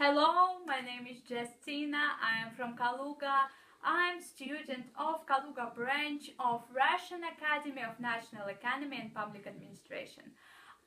Hello, my name is Justina. I am from Kaluga. I'm student of Kaluga branch of Russian Academy of National Economy and Public Administration.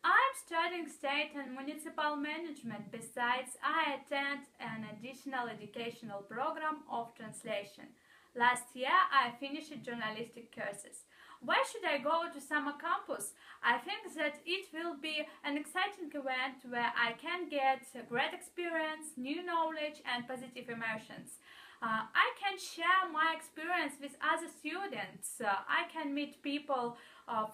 I'm studying state and municipal management. Besides, I attend an additional educational program of translation. Last year, I finished journalistic courses. Why should I go to summer campus? I think that it will be an exciting event where I can get a great experience, new knowledge and positive emotions. I can share my experience with other students. I can meet people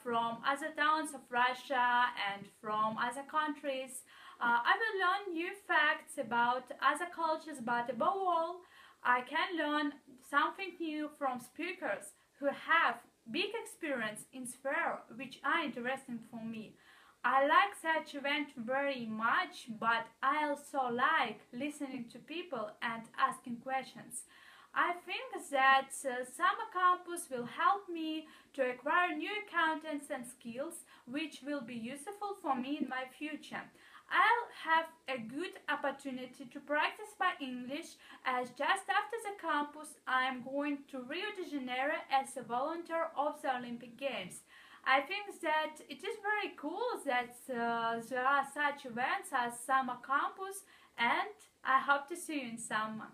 from other towns of Russia and from other countries. I will learn new facts about other cultures, but above all, I can learn something new from speakers who have big experience in sphere which are interesting for me. I like such event very much, but I also like listening to people and asking questions. I think that summer campus will help me to acquire new accountants and skills which will be useful for me in my future. I'll have a good opportunity to practice my English as just after the campus I am going to Rio de Janeiro as a volunteer of the Olympic Games. I think that it is very cool that there are such events as summer campus, and I hope to see you in summer.